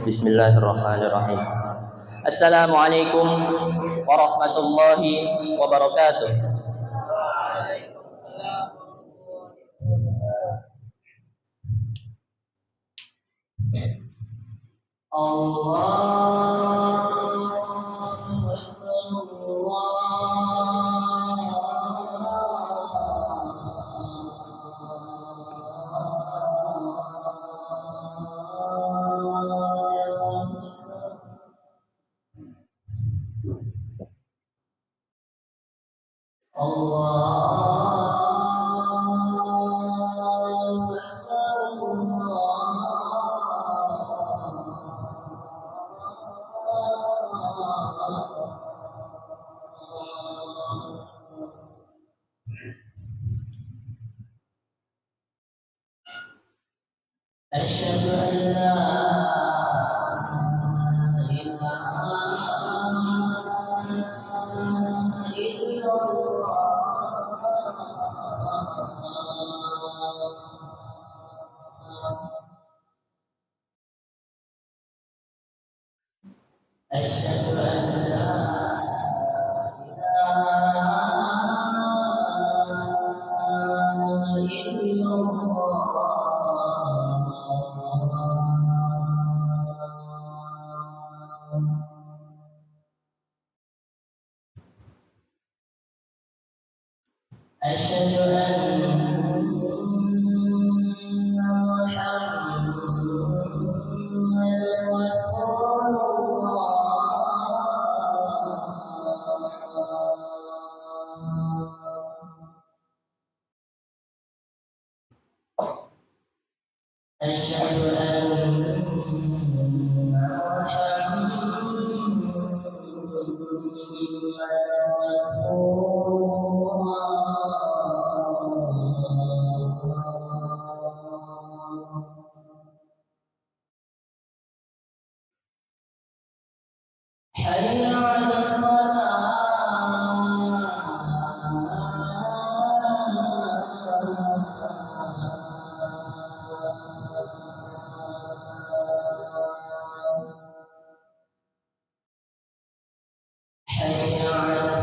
Bismillahirrahmanirrahim. Assalamualaikum warahmatullahi wabarakatuh. أشهد أن لا إله إلا الله. أشهد أن لا إله إلا الله. أشهد أن محمدًا رسول الله. أشهد أن محمدًا رسول الله. حي على الصلاة. حي على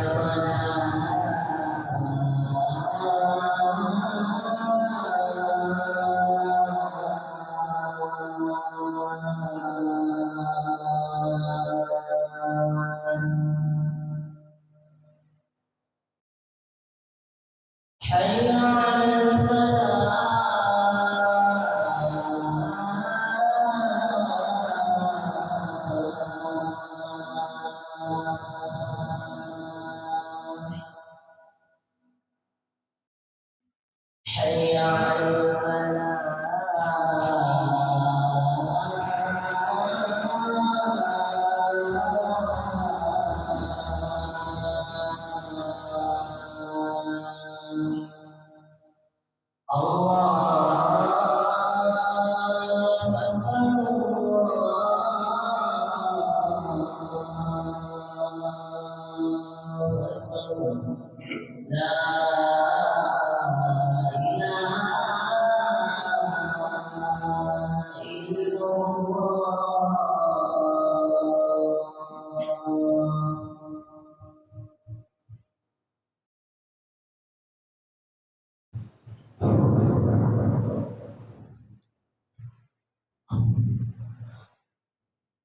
حي على حي على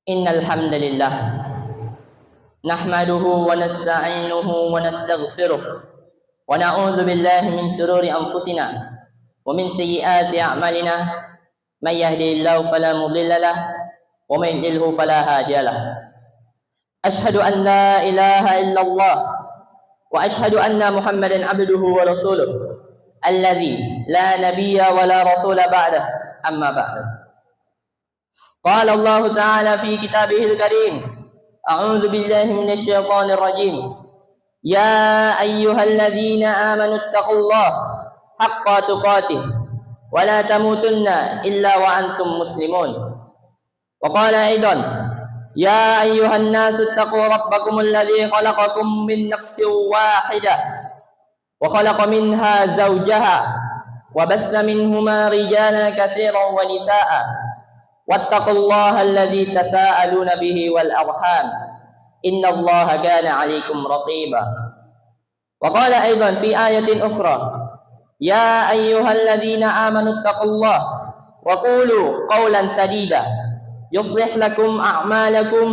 Innal hamdalillah nahmaduhu wa nasta'inuhu wa nastaghfiruh wa na'udzu billahi min shururi anfusina wa min sayyiati a'malina may yahdihillahu fala mudilla lahu wa may yudlilhu fala hadiya lahu. Ashhadu an la ilaha illallah wa ashhadu anna Muhammadan abduhu wa rasuluh alladzi la nabiyya wa la rasula ba'dahu amma ba'du. قال الله تعالى في كتابه الكريم أعوذ بالله من الشيطان الرجيم يا أيها الذين آمنوا اتقوا الله حق تقاته ولا تموتن إلا وأنتم مسلمون. وقال أيضا يا أيها الناس اتقوا ربكم الذي خلقكم من نفس واحدة وخلق منها زوجها وبث منهما رجالا كثيرا ونساء wattaqullaha alladzi tasaaluna bihi wal arham innallaha kana 'alaikum raqiba. Wa qala aidan fi ayatin ukhra, ya ayyuhalladzina amanu taqullaha wa qulu qawlan sadida yuslih lakum a'malakum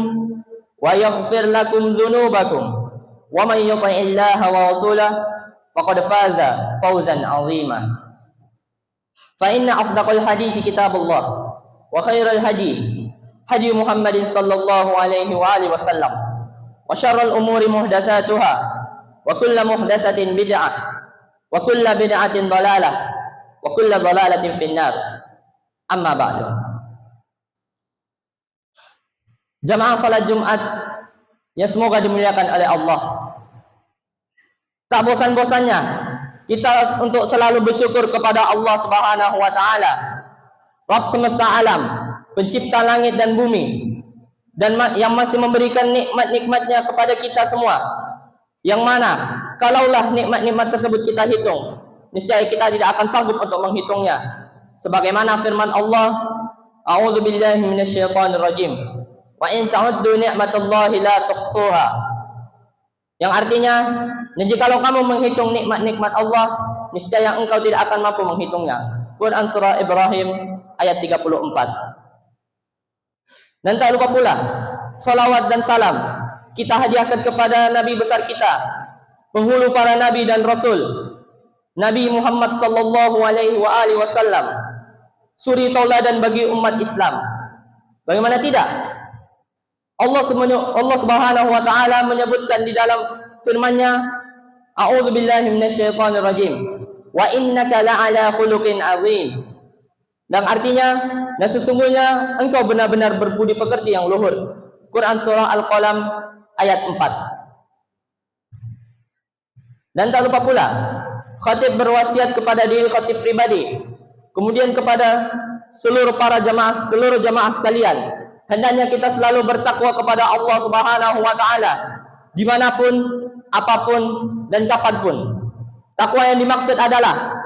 wa yaghfir lakum dhunubakum wa man yuti'illaha wa rasulahu faqad faza fawzan 'azima. Fa inna asdaqal hadithi kitabullah wa khairal hadi hadi Muhammadin sallallahu alaihi wa alihi wasallam wa syarrul umuri muhdatsatuha wa kullu muhdatsatin bid'ah wa kullu bid'atin dhalalah wa kullu dhalalatin finnar. Amma ba'du. Jamaah salat Jumat yang semoga dimuliakan oleh Allah, tak bosan-bosannya kita untuk selalu bersyukur kepada Allah Subhanahu wa taala, Rabb semesta alam, pencipta langit dan bumi, dan yang masih memberikan nikmat-nikmatnya kepada kita semua, yang mana kalaulah nikmat-nikmat tersebut kita hitung, niscaya kita tidak akan sanggup untuk menghitungnya. Sebagaimana firman Allah, a'udzubillahi minasyaitonirrajim, wa in ta'uddu ni'matallahi la tuhsuha, yang artinya, dan jikalau kamu menghitung nikmat-nikmat Allah, niscaya engkau tidak akan mampu menghitungnya. Quran surah Ibrahim ayat 34. Dan tak lupa pula, salawat dan salam kita hadiahkan kepada Nabi besar kita, penghulu para Nabi dan Rasul, Nabi Muhammad sallallahu alaihi wasallam, suri tauladan bagi umat Islam. Bagaimana tidak? Allah Subhanahu wa taala menyebutkan di dalam firman-Nya, a'udzubillahi minasyaitonirrajim, wa innaka la'ala khuluqin 'azim. Dan artinya, dan sesungguhnya engkau benar-benar berbudi pekerti yang luhur. Quran surah Al-Qalam ayat 4. Dan tak lupa pula, khatib berwasiat kepada diri khatib pribadi, kemudian kepada seluruh jamaah sekalian, hendaknya kita selalu bertakwa kepada Allah Subhanahu wa taala dimanapun, apapun, dan kapanpun. Takwa yang dimaksud adalah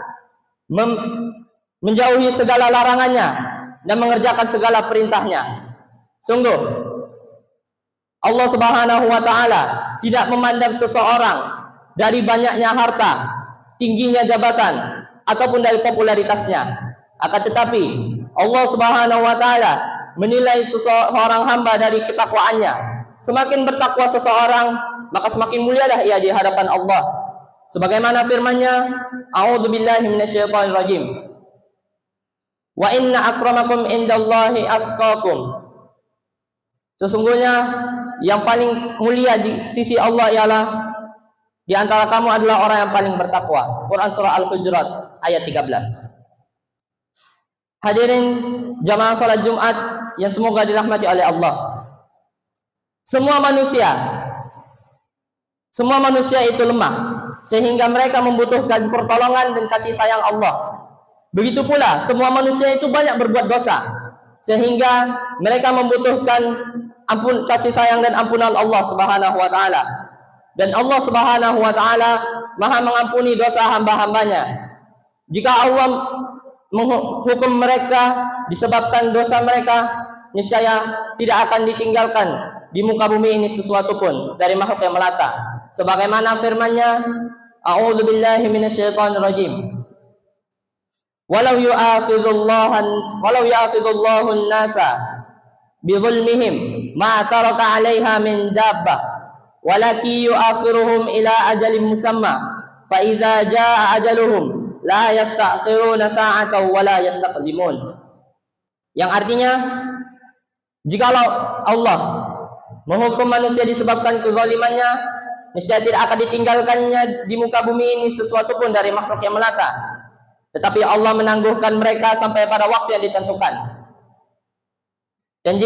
menjauhi segala larangannya dan mengerjakan segala perintahnya. Sungguh Allah Subhanahu wa taala tidak memandang seseorang dari banyaknya harta, tingginya jabatan, ataupun dari popularitasnya. Akan tetapi Allah Subhanahu wa taala menilai seseorang hamba dari ketakwaannya. Semakin bertakwa seseorang, maka semakin mulialah ia di hadapan Allah. Sebagaimana firman-Nya, a'udzubillahi minasyaitonirrajim, wa inna akramakum indallahi atqakum. Sesungguhnya yang paling mulia di sisi Allah ialah di antara kamu adalah orang yang paling bertakwa. Quran surah Al-Hujurat ayat 13. Hadirin jamaah salat Jumat yang semoga dirahmati oleh Allah. Semua manusia itu lemah, sehingga mereka membutuhkan pertolongan dan kasih sayang Allah. Begitu pula semua manusia itu banyak berbuat dosa, sehingga mereka membutuhkan kasih sayang dan ampunan Allah Subhanahu wa taala. Dan Allah Subhanahu wa taala Maha mengampuni dosa hamba-hambanya. Jika Allah menghukum mereka disebabkan dosa mereka, niscaya tidak akan ditinggalkan di muka bumi ini sesuatu pun dari makhluk yang melata. Sebagaimana firman-Nya, a'udzubillahi minasyaitonirrajim, walau yu'akhidullahu an-nasa bizulmihim ma taraka 'alaiha min dabbah walakin yu'akhiruhum ila ajalin musamma fa idza jaa ajaluhum la yasta'khiruna sa'atan wa la yastaqdimun. Yang artinya, jikalau Allah menghukum manusia disebabkan kezalimannya, niscaya tidak akan ditinggalkannya di muka bumi ini sesuatu pun dari makhluk yang melata. Tetapi Allah menangguhkan mereka sampai pada waktu yang ditentukan. Dan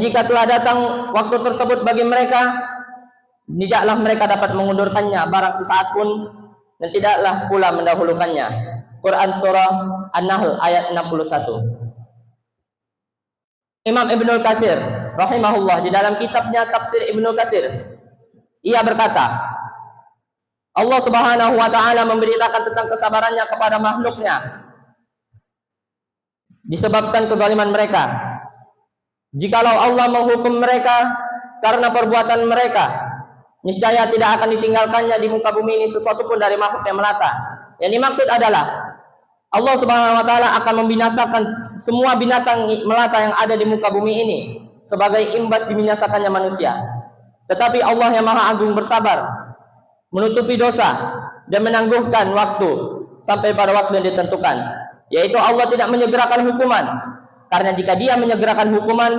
jika telah datang waktu tersebut bagi mereka, tidaklah mereka dapat mengundurkannya barang sesaat pun, dan tidaklah pula mendahulukannya. Quran surah An-Nahl ayat 61. Imam Ibnul Katsir rahimahullah di dalam kitabnya Tafsir Ibnu Katsir, ia berkata, Allah Subhanahu wa taala memberitakan tentang kesabarannya kepada makhluknya disebabkan kezaliman mereka. Jikalau Allah menghukum mereka karena perbuatan mereka, niscaya tidak akan ditinggalkannya di muka bumi ini sesuatu pun dari makhluk yang melata. Yang dimaksud adalah Allah Subhanahu wa taala akan membinasakan semua binatang melata yang ada di muka bumi ini sebagai imbas dibinasakannya manusia. Tetapi Allah yang Maha Agung bersabar, menutupi dosa dan menangguhkan waktu sampai pada waktu yang ditentukan. Yaitu Allah tidak menyegerakan hukuman, karena jika Dia menyegerakan hukuman,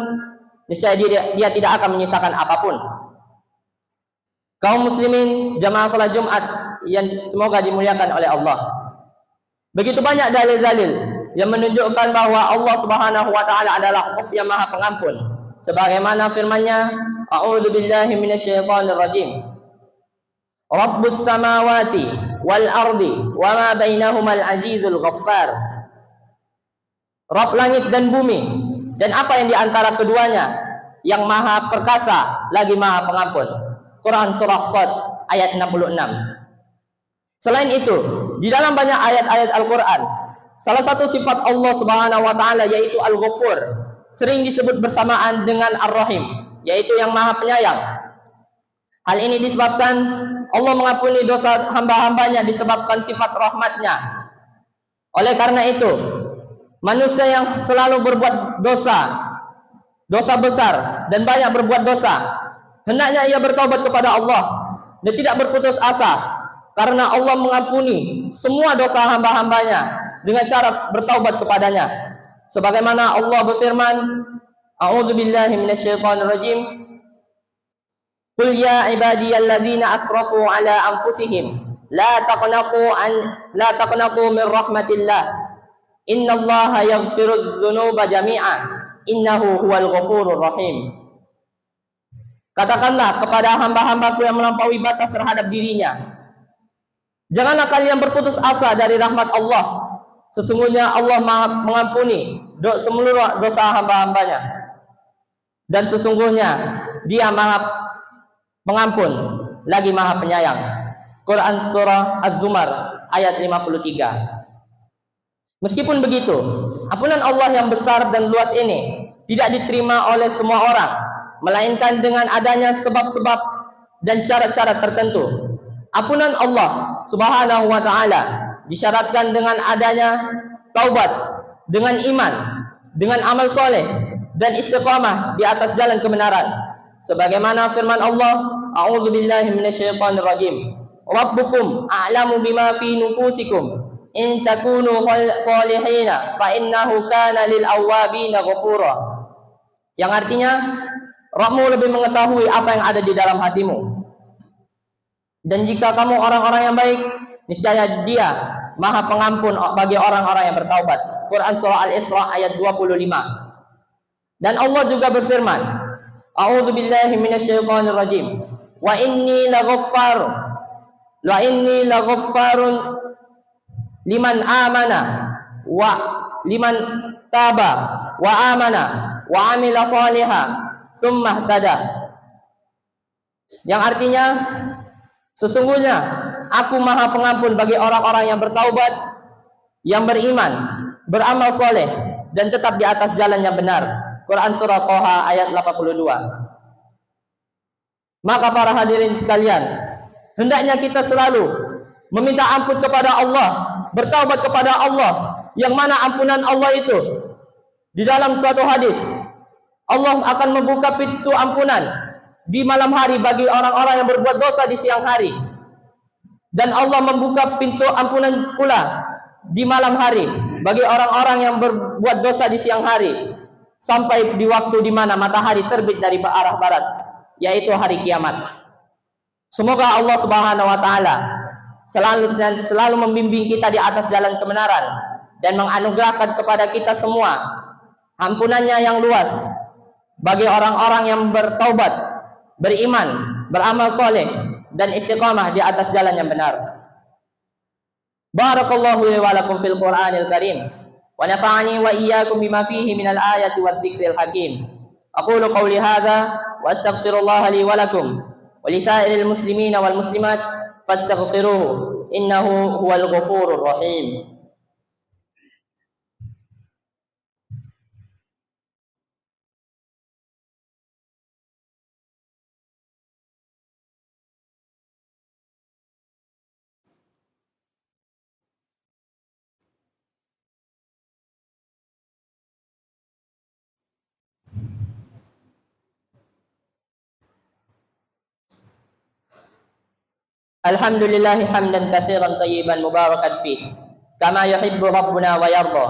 niscaya dia tidak akan menyisakan apapun. Kaum muslimin jamaah salat Jumat yang semoga dimuliakan oleh Allah. Begitu banyak dalil-dalil yang menunjukkan bahwa Allah Subhanahu wa taala adalah Rabb yang Maha Pengampun. Sebagaimana firman-Nya, A'udzu billahi minasyaitonir rajim. Rabbus samawati wal ardi wa ma bainahumal azizul ghaffar. Rabb langit dan bumi dan apa yang di antara keduanya, yang Maha Perkasa lagi Maha Pengampun. Quran surah Shad ayat 66. Selain itu, di dalam banyak ayat-ayat Al-Quran, salah satu sifat Allah Subhanahu wa taala yaitu Al-Ghafur sering disebut bersamaan dengan Ar-Rahim, yaitu yang Maha Penyayang. Hal ini disebabkan Allah mengampuni dosa hamba-hambanya disebabkan sifat rahmatnya. Oleh karena itu, manusia yang selalu berbuat dosa besar dan banyak berbuat dosa, hendaknya ia bertaubat kepada Allah dan tidak berputus asa, karena Allah mengampuni semua dosa hamba-hambanya dengan cara bertaubat kepadanya. Sebagaimana Allah berfirman, A'udzu billahi minasyaitonir rajim. Qul ya ibadiyalladzina asrafu ala anfusihim la taqnatu min rahmatillah. Innallaha yaghfirudz dzunuba jami'a innahu huwal ghafurur rahim. Katakanlah kepada hamba-hambaku yang melampaui batas terhadap dirinya, janganlah kalian berputus asa dari rahmat Allah. Sesungguhnya Allah mengampuni seluruh dosa hamba-hambanya, dan sesungguhnya Dia Maha Pengampun lagi Maha Penyayang. Quran surah Az-Zumar ayat 53. Meskipun begitu, ampunan Allah yang besar dan luas ini tidak diterima oleh semua orang, melainkan dengan adanya sebab-sebab dan syarat-syarat tertentu. Ampunan Allah Subhanahu wa taala disyaratkan dengan adanya taubat, dengan iman, dengan amal soleh dan istiqamah di atas jalan kebenaran. Sebagaimana firman Allah, A'udzu billahi minasyaitonir rajim. Rabbukum a'lamu bima fi nufusikum in takunu salihina fa innahu kana lil awwabina ghafura. Yang artinya, Rabbmu lebih mengetahui apa yang ada di dalam hatimu. Dan jika kamu orang-orang yang baik, niscaya Dia Maha Pengampun bagi orang-orang yang bertaubat. Quran surah Al-Isra ayat 25. Dan Allah juga berfirman, A'udzu billahi minasyaitonir rajim. Wa inni laghaffarun liman amana wa liman taba wa amana wa amila shalihan tsumma ihtada. Yang artinya, sesungguhnya aku Maha Pengampun bagi orang-orang yang bertaubat, yang beriman, beramal soleh, dan tetap di atas jalan yang benar. Quran surah Toha ayat 82. Maka para hadirin sekalian, hendaknya kita selalu meminta ampun kepada Allah, bertaubat kepada Allah, yang mana ampunan Allah itu di dalam suatu hadis, Allah akan membuka pintu ampunan di malam hari bagi orang-orang yang berbuat dosa di siang hari, dan Allah membuka pintu ampunan pula di malam hari bagi orang-orang yang berbuat dosa di siang hari, sampai di waktu di mana matahari terbit dari arah barat, yaitu hari kiamat. Semoga Allah Subhanahu wa taala selalu membimbing kita di atas jalan kebenaran dan menganugerahkan kepada kita semua ampunannya yang luas bagi orang-orang yang bertaubat, beriman, beramal soleh, dan istiqamah di atas jalan yang benar. Barakallahu li wa lakum fil Qur'anil Karim wa nafa'ani wa iyyakum bima fihi minal ayati wadh-dhikril hakim. Aqulu qawli hadza wa astaghfirullaha li wa lakum wa li sa'iril muslimina wal muslimat fastaghfiruhu innahu huwal ghafurur rahim. Alhamdulillahi hamdan katsiran tayyiban mubarakan fih kama yuhibbu rabbuna wa yarda.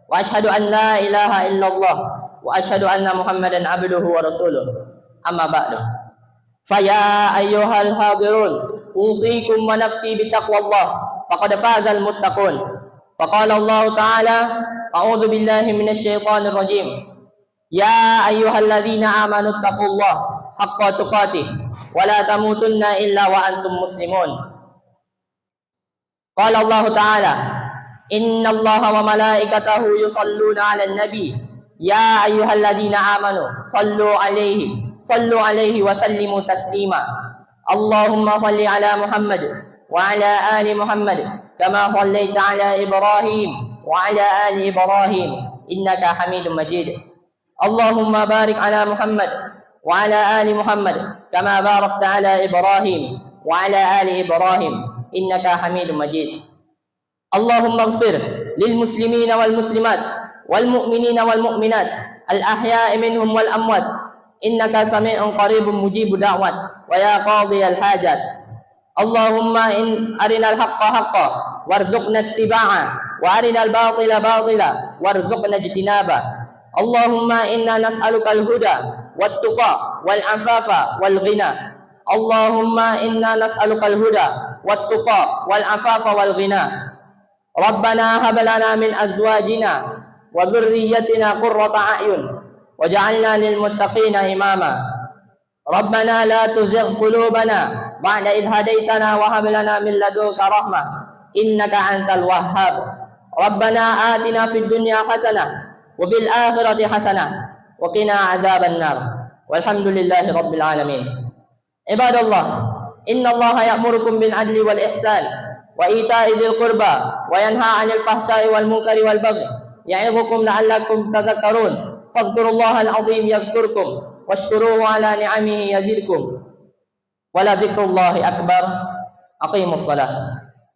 Wa asyhadu an la ilaha illallah wa asyhadu anna Muhammadan abduhu wa rasuluh. Amma ba'du. Faya ayyuhal hadirun, usikum wa nafsi bitaqwallah faqad fazal muttaqun. Faqala Allah Ta'ala, a'udzu billahi minasy syaithanir rajim. Ya ayyuhalladzina amanu taqullaha haqqa tuqatih wa la tamutunna illa wa antum muslimun. Qala Allah Ta'ala, innallaha wa malaikatahu yusalluna 'alan nabi ya ayyuhalladzina amanu sallu 'alaihi wa sallimu taslima. Allahumma salli 'ala Muhammad wa 'ala ali Muhammad kama shallaita 'ala Ibrahim wa 'ala ali Ibrahim innaka Hamidum Majid. Allahumma barik 'ala Muhammad wa 'ala ali Muhammad kama barakta 'ala Ibrahim wa 'ala ali Ibrahim innaka Hamidum Majid. Allahumma ighfir lil muslimina wal muslimat wal mu'minina wal mu'minat al ahya'i minhum wal amwat innaka sami'un qaribun mujibud da'wat wa ya qadiyal hajat. Allahumma arinal haqqa haqqan warzuqna ittiba'a wa arinal batila batila warzuqna ijtinaba. Allahumma inna nas'aluka al-huda wat-tuqa wal-afafa wal-ghina. Allahumma inna nas'aluka al-huda wat-tuqa wal-afafa wal-ghina. Rabbana hab lana min azwajina wa dhurriyyatina qurrata a'yun waj'alna lil muttaqina imama. Rabbana la tuzigh qulubana ba'da idh hadaytana wa hab lana min ladunka rahmah innaka antal wahhab. Rabbana atina fid dunya hasanah wa fil akhirati hasanah wa qina adzaban nar. Walhamdulillahi rabbil alamin. Ibadallah, innallaha ya'murukum bil adli wal ihsan wa ita'i dzil qurba wa yanha 'anil fahsya'i wal munkari wal baghi ya'idhukum la'allakum tadhakkarun. Fadhkurullaha al-'azim yadhkurkum washkuruhu 'ala ni'amihi yazidkum wa la dzikrullahi akbar. Aqimus shalah.